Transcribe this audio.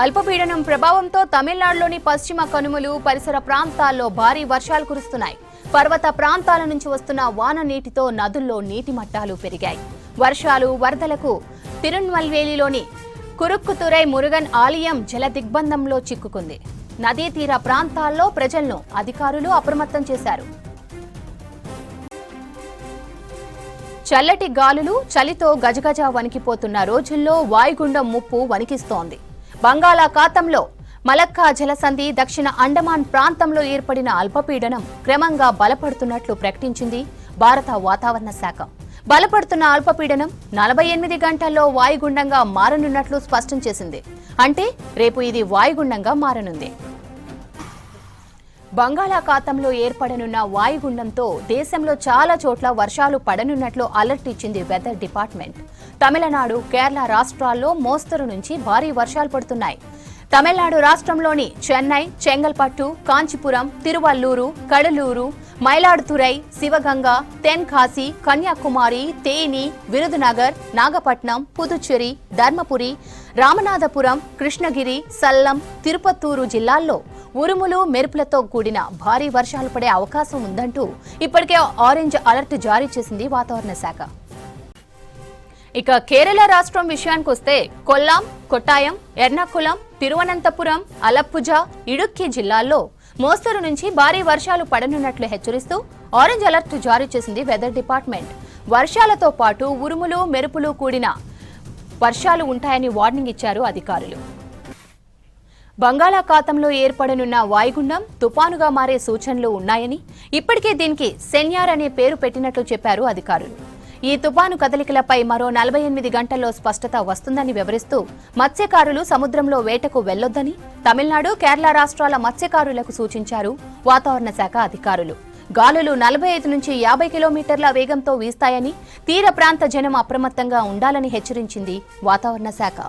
అల్పపీడనం ప్రభావంతో తమిళనాడులోని పశ్చిమ కనుమలు పరిసర ప్రాంతాల్లో భారీ వర్షాలు కురుస్తున్నాయి. పర్వత ప్రాంతాల నుంచి వస్తున్న వాన నీటితో నదుల్లో నీటి మట్టాలు పెరిగాయి. వర్షాలు వరదలకు తిరునెల్వేలిలోని కురుక్కుతురై మురుగన్ ఆలయం జల దిగ్బంధంలో చిక్కుకుంది. నదీ తీర ప్రాంతాల్లో ప్రజలను అధికారులు అప్రమత్తం చేశారు. చల్లటి గాలులు చలితో గజగజ వణికిపోతున్న రోజుల్లో వాయుగుండం ముప్పు వణికిస్తోంది. బంగాళాఖాతంలో మలక్కా జలసంధి దక్షిణ అండమాన్ ప్రాంతంలో ఏర్పడిన అల్పపీడనం క్రమంగా బలపడుతున్నట్లు ప్రకటించింది భారత వాతావరణ శాఖ. బలపడుతున్న అల్పపీడనం 48 గంటల్లో వాయుగుండంగా మారనున్నట్లు స్పష్టం చేసింది. అంటే రేపు ఇది వాయుగుండంగా మారనుంది. బంగాళాఖాతంలో ఏర్పడనున్న వాయుగుండంతో దేశంలో చాలా చోట్ల వర్షాలు పడనున్నట్లు అలర్ట్ ఇచ్చింది వెదర్ డిపార్ట్మెంట్. తమిళనాడు, కేరళ రాష్ట్రాల్లో మోస్తరు నుంచి భారీ వర్షాలు పడుతున్నాయి. తమిళనాడు రాష్ట్రంలోని చెన్నై, చెంగల్పట్టు, కాంచీపురం, తిరువల్లూరు, కడలూరు, మైలాడుతురై, శివగంగా, తెన్కాసి, కన్యాకుమారి, తేని, విరుదునగర్, నాగపట్నం, పుదుచ్చేరి, ధర్మపురి, రామనాథపురం, కృష్ణగిరి, సల్లం, తిరుపత్తూరు జిల్లాల్లో ఉరుములు మెరుపులతో కూడిన భారీ వర్షాలు పడే అవకాశం ఉందంటూ ఇప్పటికే ఆరెంజ్ అలర్ట్ జారీ చేసింది వాతావరణ శాఖ. ఇక కేరళ రాష్ట్రం విషయానికి వస్తే కొల్లాం, కొట్టాయం, ఎర్నాకుళం, తిరువనంతపురం, అలప్పుజ, ఇడుక్కి జిల్లాల్లో మోస్తరు నుంచి భారీ వర్షాలు పడనున్నట్లు హెచ్చరిస్తూ ఆరెంజ్ అలర్ట్ జారీ చేసింది వెదర్ డిపార్ట్మెంట్. వర్షాలతో పాటు ఉరుములు మెరుపులు కూడిన వర్షాలు ఉంటాయని వార్నింగ్ ఇచ్చారు అధికారులు. బంగాళాఖాతంలో ఏర్పడనున్న వాయుగుండం తుపానుగా మారే సూచనలు ఉన్నాయని, ఇప్పటికే దీనికి సెన్యార్ అనే పేరు పెట్టినట్లు చెప్పారు అధికారులు. ఈ తుపాను కదలికలపై మరో 48 గంటల్లో స్పష్టత వస్తుందని వివరిస్తూ మత్స్యకారులు సముద్రంలో వేటకు వెళ్లొద్దని తమిళనాడు, కేరళ రాష్ట్రాల మత్స్యకారులకు సూచించారు వాతావరణ శాఖ అధికారులు. గాలులు 45 నుంచి 50 కిలోమీటర్ల వేగంతో వీస్తాయని, తీర ప్రాంత జనం అప్రమత్తంగా ఉండాలని హెచ్చరించింది వాతావరణ శాఖ.